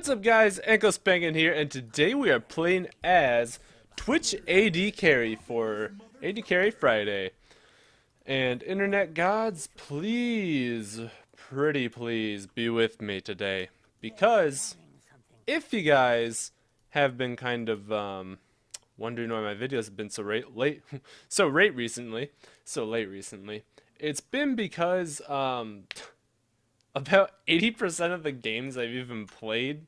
What's up guys, Anklespankin here, and today we are playing as Twitch AD Carry for AD Carry Friday. And internet gods, please, pretty please, be with me today. Because if you guys have been kind of wondering why my videos have been so late recently, it's been because about 80% of the games I've even played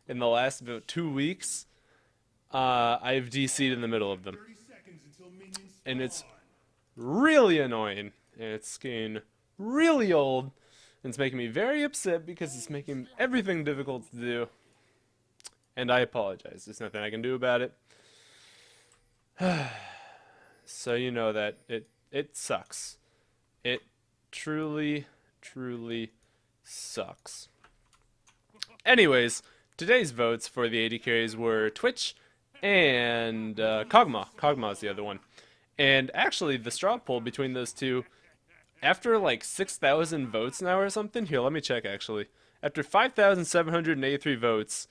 in the last about 2 weeks, I've DC'd in the middle of them. And it's really annoying. And it's getting really old. And it's making me very upset because it's making everything difficult to do. And I apologize. There's nothing I can do about it. So you know that it sucks. It truly sucks. Anyways, today's votes for the AD carries were Twitch and Kog'Maw. Kog'Maw is the other one. And actually, the straw poll between those two, after like 6,000 votes now or something, here, let me check actually. After 5,783 votes,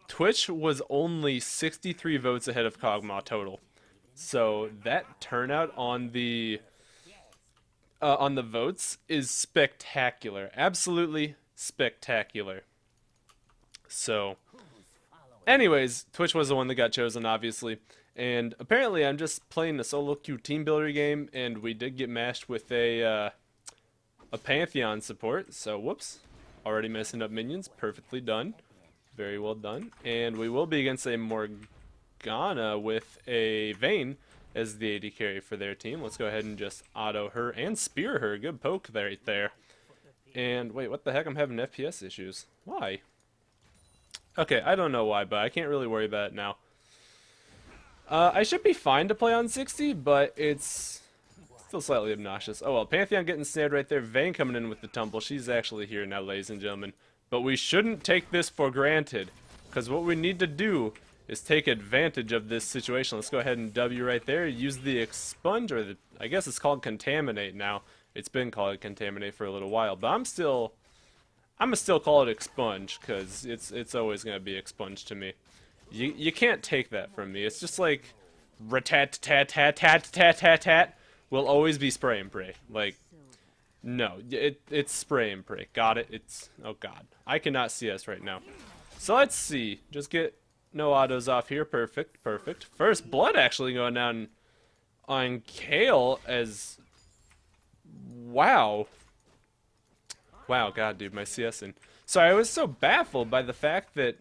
Twitch was only 63 votes ahead of Kog'Maw total. So that turnout on the votes is spectacular. Absolutely spectacular. So, anyways, Twitch was the one that got chosen, obviously. And apparently I'm just playing a solo queue team builder game, and we did get matched with a Pantheon support. So, whoops. Already messing up minions. Perfectly done. Very well done. And we will be against a Morgana with a Vayne as the AD carry for their team. Let's go ahead and just auto her and spear her. Good poke right there. And wait, what the heck? I'm having FPS issues. Why? Okay, I don't know why, but I can't really worry about it now. I should be fine to play on 60, but it's still slightly obnoxious. Oh well, Pantheon getting snared right there. Vayne coming in with the tumble. She's actually here now, ladies and gentlemen. But we shouldn't take this for granted, because what we need to do is take advantage of this situation. Let's go ahead and W right there. Use the expunge, or I guess it's called contaminate now. It's been called contaminate for a little while, but I'm gonna still call it expunge, because it's always gonna be expunge to me. You can't take that from me. It's just like rat tat tat tat tat tat tat will always be spray and pray. Like, no, it's spray and pray. Got it? It's, oh god, I cannot see us right now. So let's see. Just get no autos off here. Perfect, perfect. First blood actually going down on Kale as... Wow. Wow, god, dude, my CSing. Sorry, I was so baffled by the fact that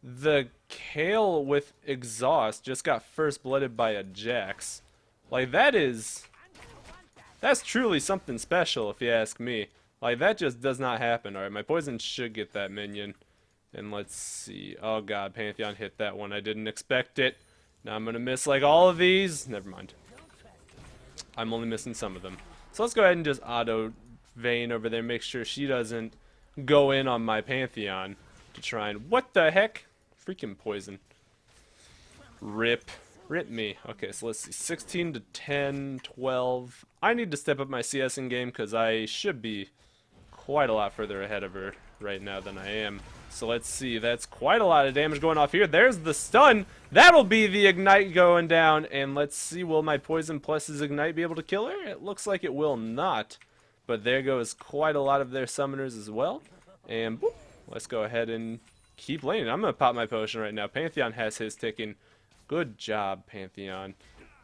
the Kale with exhaust just got first blooded by a Jax. Like, that's truly something special, if you ask me. Like, that just does not happen. Alright, my poison should get that minion. And let's see. Oh god, Pantheon hit that one. I didn't expect it. Now I'm gonna miss like all of these. Never mind. I'm only missing some of them. So let's go ahead and just auto Vayne over there. Make sure she doesn't go in on my Pantheon to try and... What the heck? Freaking poison. Rip. Rip me. Okay, so let's see. 16 to 10, 12. I need to step up my CS in game because I should be quite a lot further ahead of her right now than I am. So let's see, that's quite a lot of damage going off here. There's the stun. That'll be the ignite going down. And let's see, will my poison plus his ignite be able to kill her? It looks like it will not. But there goes quite a lot of their summoners as well. And boop, let's go ahead and keep laning. I'm going to pop my potion right now. Pantheon has his ticking. Good job, Pantheon.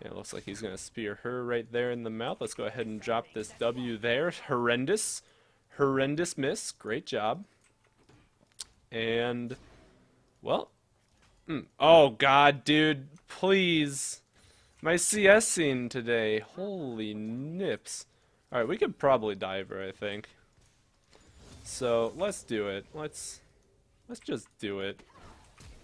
And it looks like he's going to spear her right there in the mouth. Let's go ahead and drop this W there. Horrendous. Horrendous miss. Great job. And, well, oh god, dude, please, my CS scene today, holy nips. Alright, we could probably dive her, I think. So, let's do it. Let's just do it.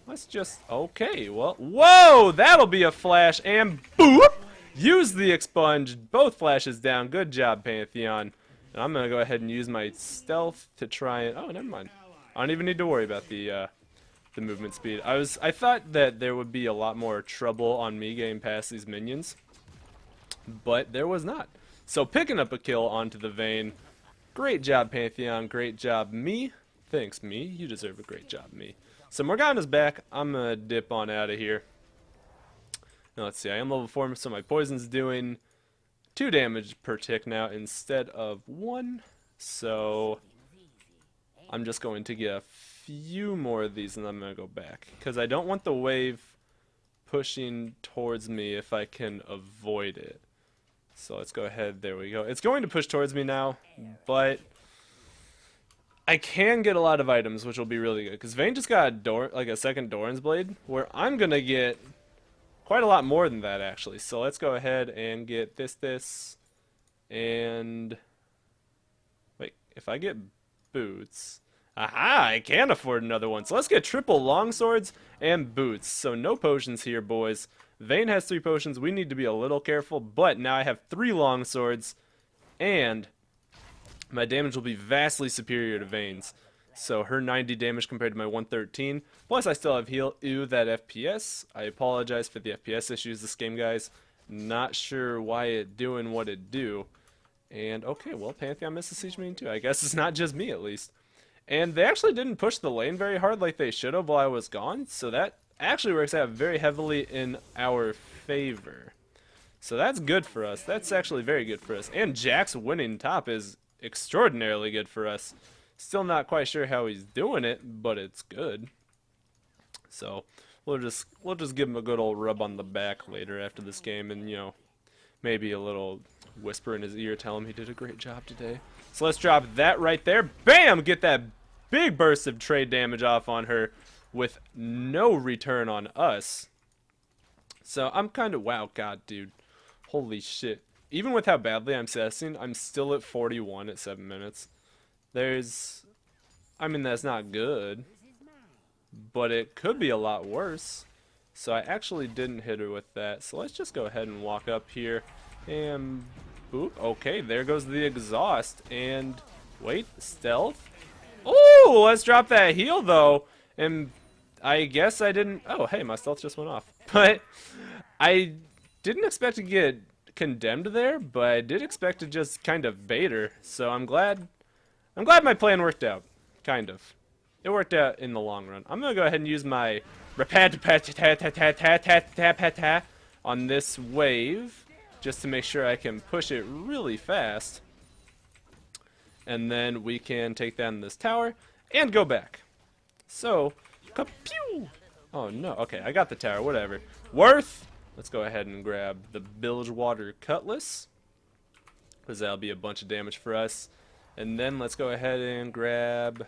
Let's just, okay, well, whoa, that'll be a flash, and boop, use the expunge, both flashes down, good job, Pantheon. And I'm gonna go ahead and use my stealth to try and, oh, never mind. I don't even need to worry about the movement speed. I thought that there would be a lot more trouble on me getting past these minions, but there was not. So picking up a kill onto the Vayne. Great job, Pantheon. Great job, me. Thanks, me. You deserve a great job, me. So Morgana's back. I'm gonna dip on out of here. Now let's see. I am level 4, so my poison's doing 2 damage per tick now instead of 1. So I'm just going to get a few more of these and I'm going to go back. Because I don't want the wave pushing towards me if I can avoid it. So let's go ahead. There we go. It's going to push towards me now, but I can get a lot of items, which will be really good. Because Vayne just got a second Doran's Blade, where I'm going to get quite a lot more than that, actually. So let's go ahead and get this, and wait, if I get boots, aha, I can afford another one. So let's get triple longswords and boots. So no potions here, boys. Vayne has 3 potions. We need to be a little careful, but now I have 3 longswords, and my damage will be vastly superior to Vayne's. So her 90 damage compared to my 113. Plus I still have heal. Ew, that FPS. I apologize for the FPS issues this game, guys. Not sure why it doing what it do. And okay, well, Pantheon missed the Siege Marine too. I guess it's not just me, at least. And they actually didn't push the lane very hard like they should have while I was gone. So that actually works out very heavily in our favor. So that's good for us. That's actually very good for us. And Jack's winning top is extraordinarily good for us. Still not quite sure how he's doing it, but it's good. So we'll just give him a good old rub on the back later after this game, and you know, maybe a little whisper in his ear, tell him he did a great job today. So let's drop that right there. Bam! Get that big burst of trade damage off on her with no return on us. So I'm kind of, wow, god, dude, holy shit. Even with how badly I'm assessing, I'm still at 41 at 7 minutes. I mean, that's not good, but it could be a lot worse. So I actually didn't hit her with that. So let's just go ahead and walk up here and boop. Okay, there goes the exhaust. And wait, stealth. Oh, let's drop that heal though. And I guess I didn't. Oh, hey, my stealth just went off. But I didn't expect to get condemned there, but I did expect to just kind of bait her. So I'm glad my plan worked out. Kind of. It worked out in the long run. I'm going to go ahead and use my on this wave just to make sure I can push it really fast. And then we can take down this tower and go back. So, ka-pew! Oh no, okay, I got the tower, whatever. Worth! Let's go ahead and grab the Bilgewater Cutlass, because that'll be a bunch of damage for us. And then let's go ahead and grab...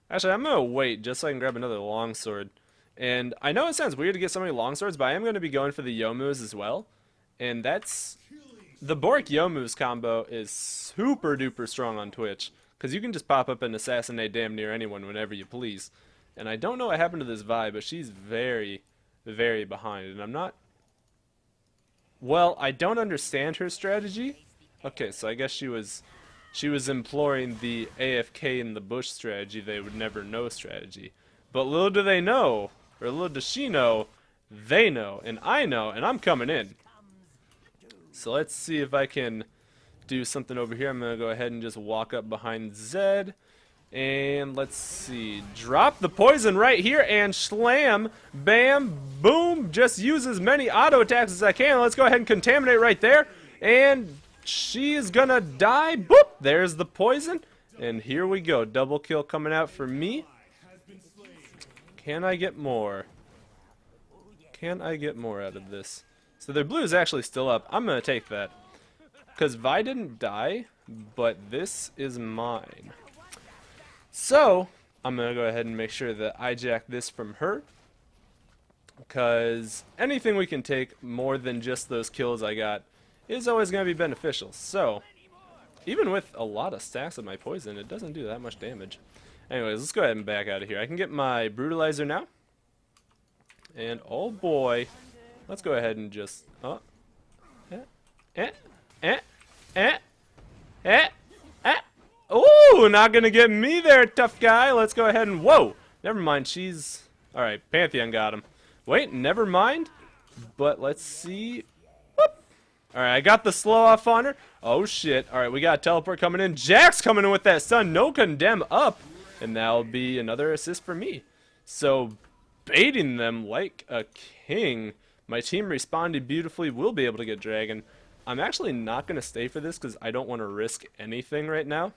Actually, I'm going to wait just so I can grab another longsword. And I know it sounds weird to get so many longswords, but I am going to be going for the Yomus as well. And that's... The Bork Yomus combo is super duper strong on Twitch, because you can just pop up and assassinate damn near anyone whenever you please. And I don't know what happened to this Vi, but she's very, very behind. And I'm not... Well, I don't understand her strategy. Okay, so I guess she was imploring the AFK in the bush strategy, they would never know strategy. But little do they know, or little does she know, they know, and I know, and I'm coming in. So let's see if I can do something over here. I'm going to go ahead and just walk up behind Zed. And let's see, drop the poison right here and slam, bam, boom. Just use as many auto attacks as I can. Let's go ahead and contaminate right there. And she is gonna die. Boop, there's the poison. And here we go, double kill coming out for me. Can I get more? Can I get more out of this? So their blue is actually still up. I'm gonna take that, because Vi didn't die, but this is mine. So I'm gonna go ahead and make sure that I jack this from her, because anything we can take more than just those kills I got is always gonna be beneficial. So even with a lot of stacks of my poison, it doesn't do that much damage. Anyways, let's go ahead and back out of here. I can get my brutalizer now, and oh boy, let's go ahead and just Ooh, not gonna get me there, tough guy. Let's go ahead and... Whoa! Never mind, she's... Alright, Pantheon got him. Wait, never mind. But let's see... Alright, I got the slow off on her. Oh, shit. Alright, we got a teleport coming in. Jack's coming in with that stun. No condemn up. and that'll be another assist for me. So, baiting them like a king. My team responded beautifully. We'll be able to get dragon. I'm actually not going to stay for this because I don't want to risk anything right now.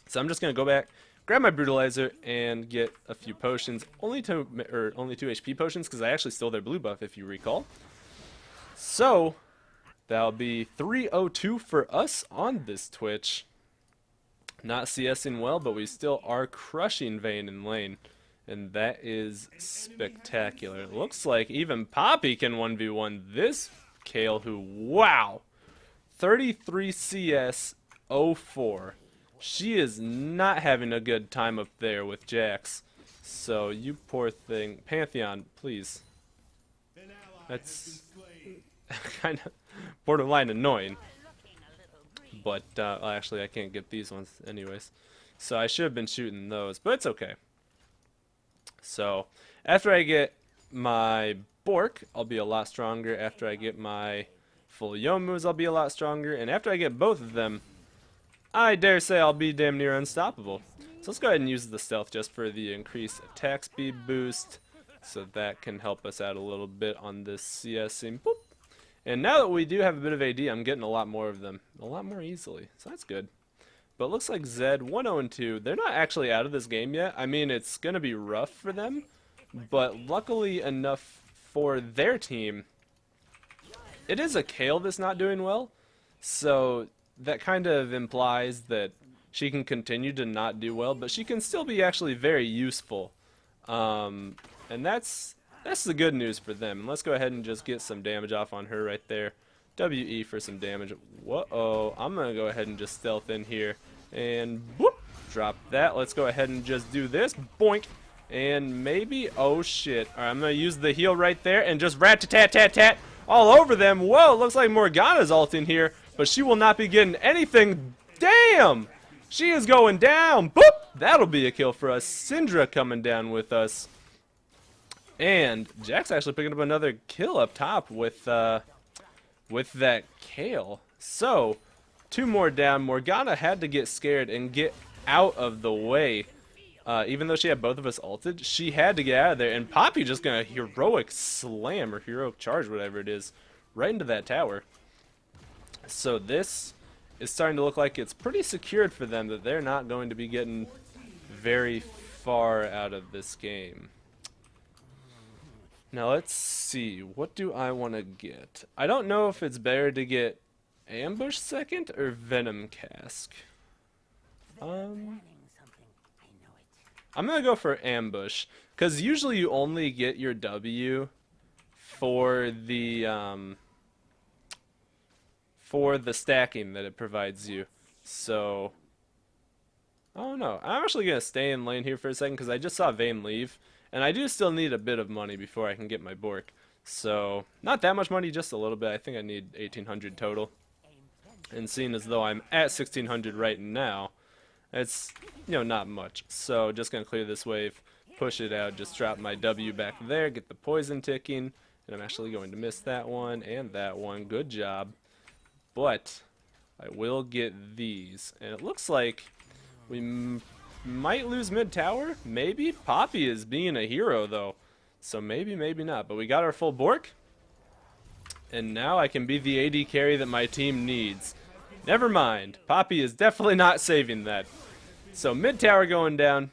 So I'm just going to go back, grab my brutalizer, and get a few potions. Only two HP potions because I actually stole their blue buff, if you recall. So that'll be 302 for us on this Twitch. Not CSing well, but we still are crushing Vayne in lane. And that is spectacular. It looks like even Poppy can 1v1 this Kale, who, wow, 33 CS 04. She is not having a good time up there with Jax. So, you poor thing. Pantheon, please. That's kind of borderline annoying. But, actually, I can't get these ones anyways. So, I should have been shooting those, but it's okay. So, after I get my Bork, I'll be a lot stronger. After I get my full Youmu's, I'll be a lot stronger. And after I get both of them, I dare say I'll be damn near unstoppable. So let's go ahead and use the stealth just for the increased attack speed boost. So that can help us out a little bit on this CSing. Boop. And now that we do have a bit of AD, I'm getting a lot more of them. A lot more easily. So that's good. But it looks like Zed 1-0-2. They're not actually out of this game yet. I mean, it's going to be rough for them. But luckily enough for their team, it is a Kale that's not doing well. So that kind of implies that she can continue to not do well, but she can still be actually very useful. And that's the good news for them. And let's go ahead and just get some damage off on her right there. WE for some damage. Whoa, I'm going to go ahead and just stealth in here. And whoop, drop that. Let's go ahead and just do this. Boink. And maybe, oh shit. Alright, I'm going to use the heal right there and just rat-tat-tat-tat all over them. Whoa, looks like Morgana's ulting here, but she will not be getting anything. Damn! She is going down. Boop! That'll be a kill for us. Syndra coming down with us. And Jack's actually picking up another kill up top with that Kale. So, 2 more down. Morgana had to get scared and get out of the way. Even though she had both of us ulted, she had to get out of there. And Poppy just gonna heroic slam or heroic charge, whatever it is, right into that tower. So this is starting to look like it's pretty secured for them, that they're not going to be getting very far out of this game. Now let's see, what do I want to get? I don't know if it's better to get Ambush second or Venom Cask. I'm gonna go for Ambush, because usually you only get your W for the stacking that it provides you. So, oh no, I'm actually gonna stay in lane here for a second because I just saw Vayne leave, and I do still need a bit of money before I can get my Bork. So, not that much money, just a little bit. I think I need 1,800 total. And seeing as though I'm at 1,600 right now, it's, you know, not much. So, just gonna clear this wave, push it out, just drop my W back there, get the poison ticking, and I'm actually going to miss that one and that one. Good job. But I will get these, and it looks like we might lose mid tower. Maybe. Poppy is being a hero though, so maybe, maybe not. But we got our full Bork, and now I can be the AD carry that my team needs. Never mind. Poppy is definitely not saving that. So mid tower going down,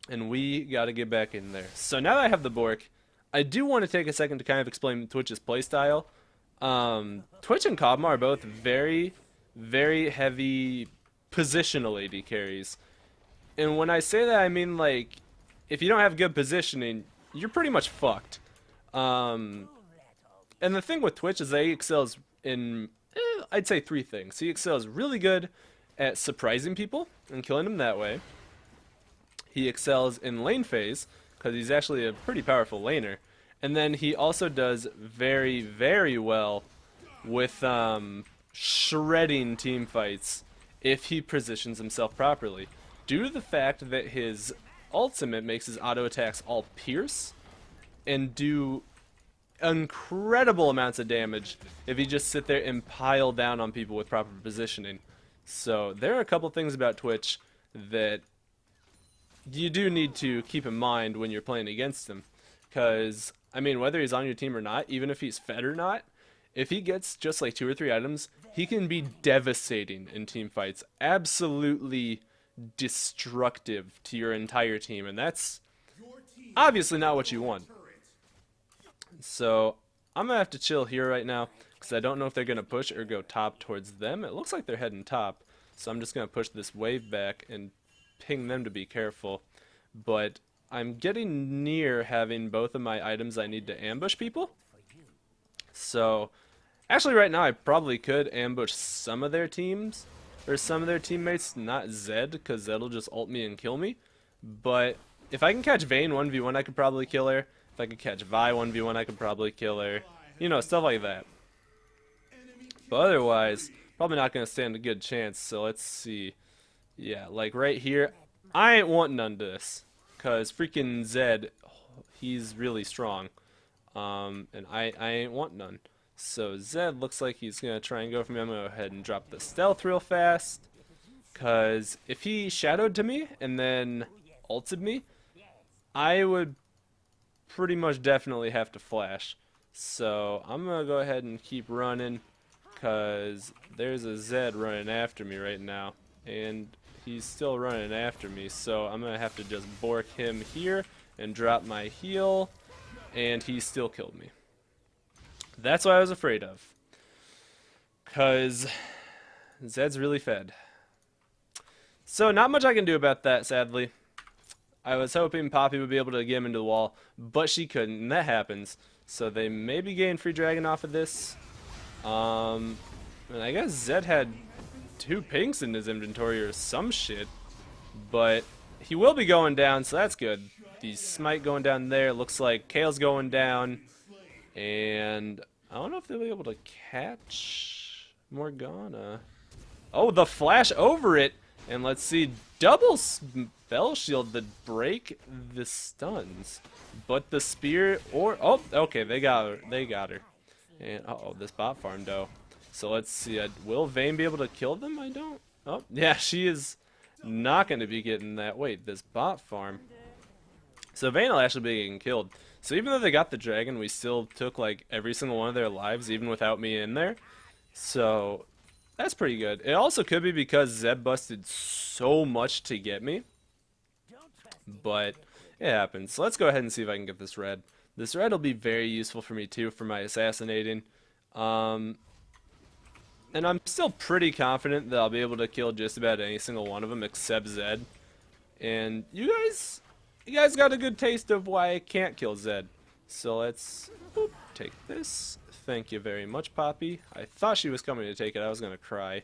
and we got to get back in there. So now that I have the Bork, I do want to take a second to kind of explain Twitch's playstyle. Twitch and Kobma are both very, very heavy positional AD carries. And when I say that, I mean, like, if you don't have good positioning, you're pretty much fucked. And the thing with Twitch is that he excels in, I'd say 3 things. He excels really good at surprising people and killing them that way. He excels in lane phase, because he's actually a pretty powerful laner. And then he also does very, very well with shredding team fights if he positions himself properly. Due to the fact that his ultimate makes his auto attacks all pierce and do incredible amounts of damage if you just sit there and pile down on people with proper positioning. So there are a couple things about Twitch that you do need to keep in mind when you're playing against him. Because, I mean, whether he's on your team or not, even if he's fed or not, if he gets just like 2 or 3 items, he can be devastating in team fights. Absolutely destructive to your entire team. And that's obviously not what you want. So, I'm going to have to chill here right now. Because I don't know if they're going to push or go top towards them. It looks like they're heading top. So I'm just going to push this wave back and ping them to be careful. But I'm getting near having both of my items I need to ambush people. So, actually right now I probably could ambush some of their teams. Or some of their teammates, not Zed, because Zed'll just ult me and kill me. But if I can catch Vayne 1v1, I could probably kill her. If I could catch Vi 1v1, I could probably kill her. You know, stuff like that. But otherwise, probably not going to stand a good chance. So let's see. Yeah, like right here, I ain't wanting none of this. Because freaking Zed, he's really strong. And I ain't want none. So Zed looks like he's going to try and go for me. I'm going to go ahead and drop the stealth real fast. Because if he shadowed to me and then ulted me, I would pretty much definitely have to flash. So I'm going to go ahead and keep running. Because there's a Zed running after me right now. And he's still running after me. So I'm going to have to just bork him here and drop my heal. And he still killed me. That's what I was afraid of. Because Zed's really fed. So not much I can do about that, sadly. I was hoping Poppy would be able to get him into the wall, but she couldn't, and that happens. So they maybe gain free dragon off of this. And I guess Zed had 2 pinks in his inventory or some shit. But he will be going down, so that's good. The smite going down there. Looks like Kale's going down. And I don't know if they'll be able to catch Morgana. Oh, the flash over it. And let's see. Double spell shield to break the stuns. But the spear or... Oh, okay. They got her. They got her. And uh-oh, this bot farm though. So let's see. Will Vayne be able to kill them? I don't... Oh, yeah, she is not going to be getting that. Wait, this bot farm. So Vayne will actually be getting killed. So even though they got the dragon, we still took like every single one of their lives, even without me in there. So that's pretty good. It also could be because Zed busted so much to get me. But it happens. So let's go ahead and see if I can get this red. This red will be very useful for me too for my assassinating. And I'm still pretty confident that I'll be able to kill just about any single one of them except Zed. And you guys got a good taste of why I can't kill Zed. So let's take this. Thank you very much, Poppy. I thought she was coming to take it. I was going to cry.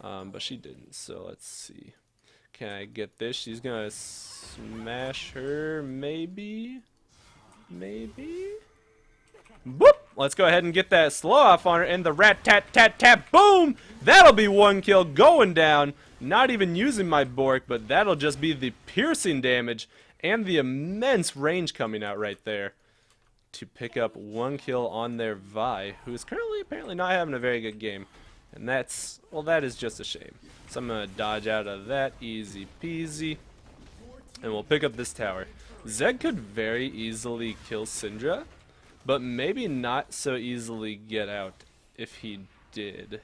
But she didn't. So let's see. Can I get this? She's going to smash her. Maybe? Maybe? Boop! Let's go ahead and get that slow off on her. And the rat-tat-tat-tat. Boom! That'll be 1 kill going down. Not even using my Bork, but that'll just be the piercing damage. And the immense range coming out right there to pick up 1 kill on their Vi, who is currently apparently not having a very good game. And that's, well, that is just a shame. So I'm going to dodge out of that, easy peasy. And we'll pick up this tower. Zed could very easily kill Syndra, but maybe not so easily get out if he did.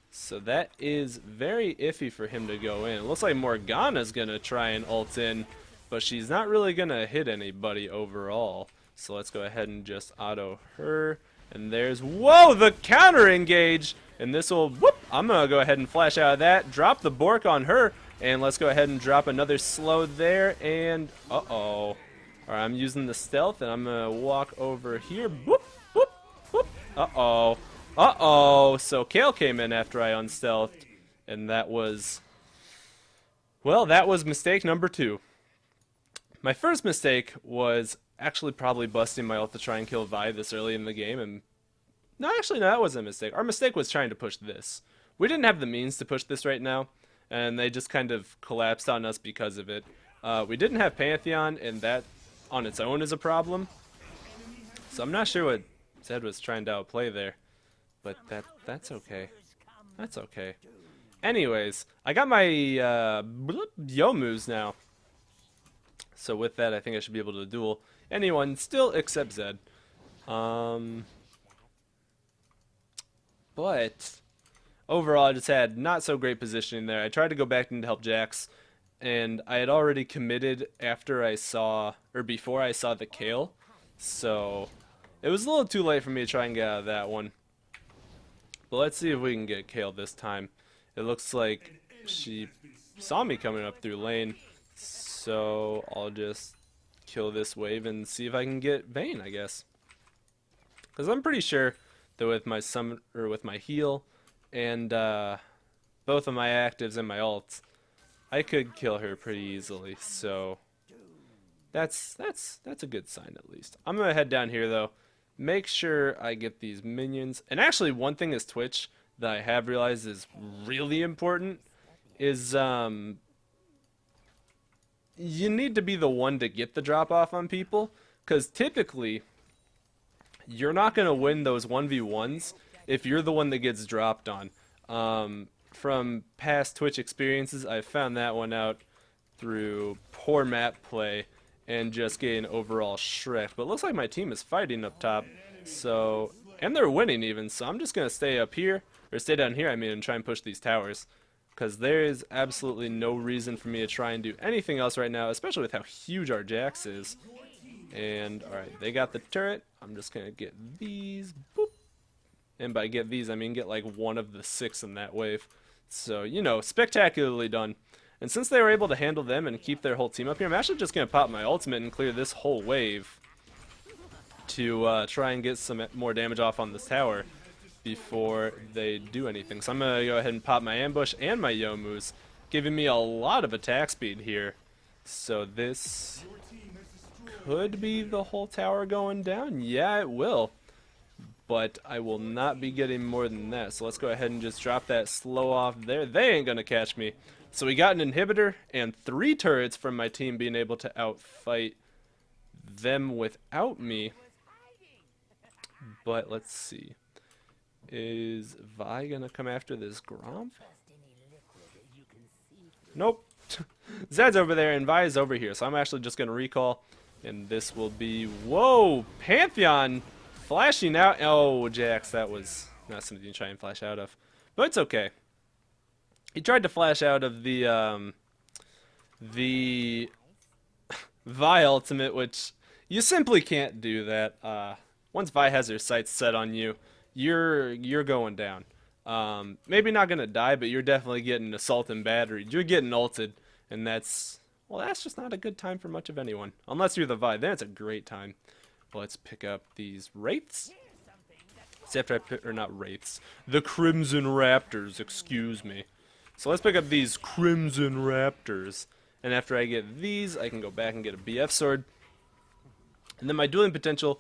So that is very iffy for him to go in. It looks like Morgana's going to try and ult in, but she's not really going to hit anybody overall. So let's go ahead and just auto her. And there's, whoa, the counter engage. And this will, whoop, I'm going to go ahead and flash out of that. Drop the Bork on her. And let's go ahead and drop another slow there. And, uh-oh. All right, I'm using the stealth. And I'm going to walk over here. Whoop, whoop, whoop. Uh-oh. Uh-oh. So Kale came in after I unstealthed. And that was, well, that was mistake number 2. My first mistake was actually probably busting my ult to try and kill Vi this early in the game, and no, actually, no, that wasn't a mistake. Our mistake was trying to push this. We didn't have the means to push this right now, and they just kind of collapsed on us because of it. We didn't have Pantheon, and that on its own is a problem. So I'm not sure what Zed was trying to outplay there, but that's okay. That's okay. Anyways, I got my Yo moves now. So with that, I think I should be able to duel anyone still except Zed. But overall, I just had not so great positioning there. I tried to go back in to help Jax, and I had already committed after I saw, or before I saw the Kale. So it was a little too late for me to try and get out of that one. But let's see if we can get Kale this time. It looks like she saw me coming up through lane. So I'll just kill this wave and see if I can get Vayne, I guess. Because I'm pretty sure that with my summon, or with my heal and both of my actives and my ults, I could kill her pretty easily. So that's a good sign at least. I'm gonna head down here though. Make sure I get these minions. And actually, one thing is Twitch that I have realized is really important is you need to be the one to get the drop off on people, because typically you're not going to win those 1v1s if you're the one that gets dropped on. From past Twitch experiences, I found that one out through poor map play and just getting overall shreked. But it looks like my team is fighting up top, so, and they're winning even, so I'm just going to stay up here, or stay down here I mean, and try and push these towers. Because there is absolutely no reason for me to try and do anything else right now, especially with how huge our Jax is. And, alright, they got the turret. I'm just going to get these. Boop. And by get these, I mean get like one of the 6 in that wave. So, you know, spectacularly done. And since they were able to handle them and keep their whole team up here, I'm actually just going to pop my ultimate and clear this whole wave to try and get some more damage off on this tower before they do anything. So I'm going to go ahead and pop my ambush and my Youmu's, giving me a lot of attack speed here. So this could be the whole tower going down. Yeah, it will. But I will not be getting more than that. So let's go ahead and just drop that slow off there. They ain't going to catch me. So we got an inhibitor and 3 turrets from my team being able to outfight them without me. But let's see. Is Vi gonna come after this Gromp? Nope. Zed's over there and Vi is over here, so I'm actually just gonna recall, and this will be, whoa, Pantheon flashing out. Oh, Jax, that was not something to try and flash out of, but it's okay. He tried to flash out of the Vi ultimate, which you simply can't do that. Once Vi has her sights set on you, you're going down. Maybe not gonna die, but you're definitely getting assault and battery. You're getting ulted, and that's just not a good time for much of anyone. Unless you're the Vi, then it's a great time. Let's pick up these wraiths. See, after I pick, or not wraiths, the Crimson Raptors. Excuse me. So let's pick up these Crimson Raptors, and after I get these, I can go back and get a BF sword, and then my dueling potential.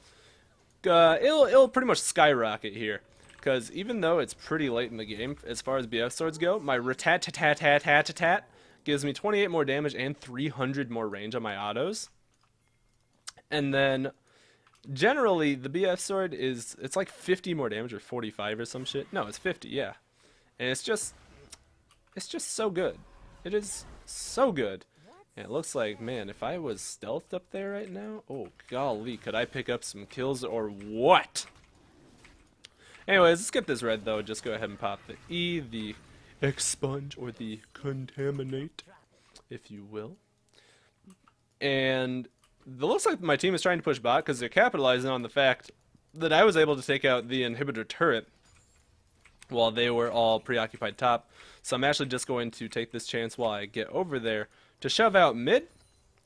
It'll pretty much skyrocket here, because even though it's pretty late in the game as far as BF swords go, my rat-tat-tat-tat-tat-tat gives me 28 more damage and 300 more range on my autos. And then generally the BF sword it's like 50 more damage or 45 or some shit. No, it's 50, yeah. And it's just so good. It is so good. And it looks like, man, if I was stealthed up there right now, oh golly, could I pick up some kills or what? Anyways, let's get this red though. Just go ahead and pop the E, the expunge, or the contaminate, if you will. And it looks like my team is trying to push bot because they're capitalizing on the fact that I was able to take out the inhibitor turret while they were all preoccupied top. So I'm actually just going to take this chance while I get over there to shove out mid,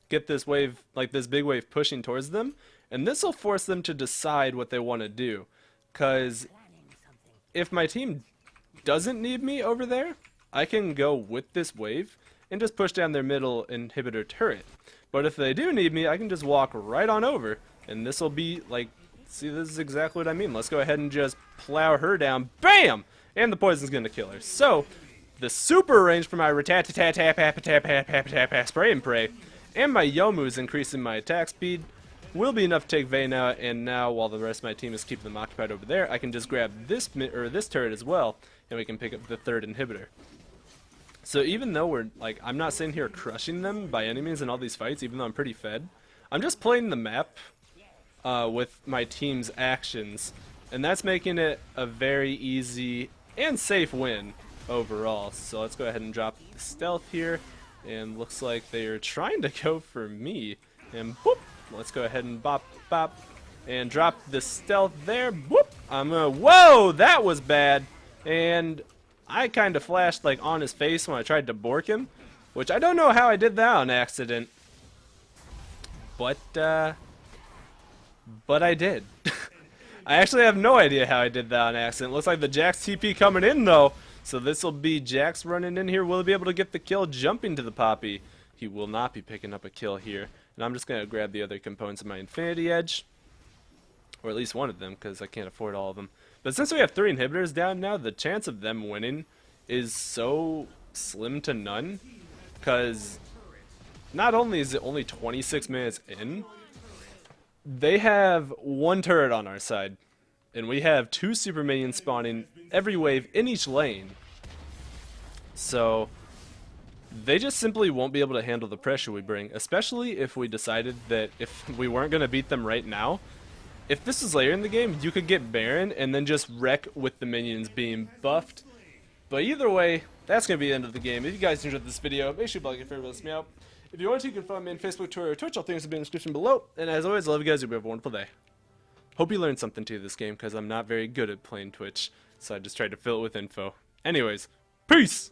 get this wave, like this big wave pushing towards them, and this will force them to decide what they want to do. Because if my team doesn't need me over there, I can go with this wave and just push down their middle inhibitor turret. But if they do need me, I can just walk right on over, and this will be like, see, this is exactly what I mean. Let's go ahead and just plow her down. BAM! And the poison's gonna kill her. So the super range for my rat-tat-tat-tat-tat-tat-tat-tat spray and pray, and my Youmu's increasing my attack speed, will be enough to take Vayne out. And now, while the rest of my team is keeping them occupied over there, I can just grab this turret as well, and we can pick up the 3rd inhibitor. So even though we're, like, I'm not sitting here crushing them by any means in all these fights, even though I'm pretty fed, I'm just playing the map with my team's actions, and that's making it a very easy and safe win overall. So let's go ahead and drop the stealth here, and looks like they are trying to go for me, and boop, let's go ahead and bop, bop, and drop the stealth there, boop, whoa, that was bad, and I kind of flashed like on his face when I tried to bork him, which I don't know how I did that on accident, but I did. I actually have no idea how I did that on accident. Looks like the Jax TP coming in though, so this will be Jax running in here. Will he be able to get the kill jumping to the Poppy? He will not be picking up a kill here, and I'm just going to grab the other components of my Infinity Edge, or at least one of them, because I can't afford all of them. But since we have 3 inhibitors down now, the chance of them winning is so slim to none, because not only is it only 26 minutes in, they have 1 turret on our side, and we have 2 super minions spawning every wave in each lane. So they just simply won't be able to handle the pressure we bring, especially if we decided that if we weren't going to beat them right now, if this is later in the game, you could get Baron and then just wreck with the minions being buffed. But either way, that's going to be the end of the game. If you guys enjoyed this video, make sure you like it, favorite, list me out. If you want to, you can find me on Facebook, Twitter, or Twitch. All things will be in the description below. And as always, I love you guys. Hope you have a wonderful day. Hope you learned something too this game, because I'm not very good at playing Twitch, so I just tried to fill it with info. Anyways, peace!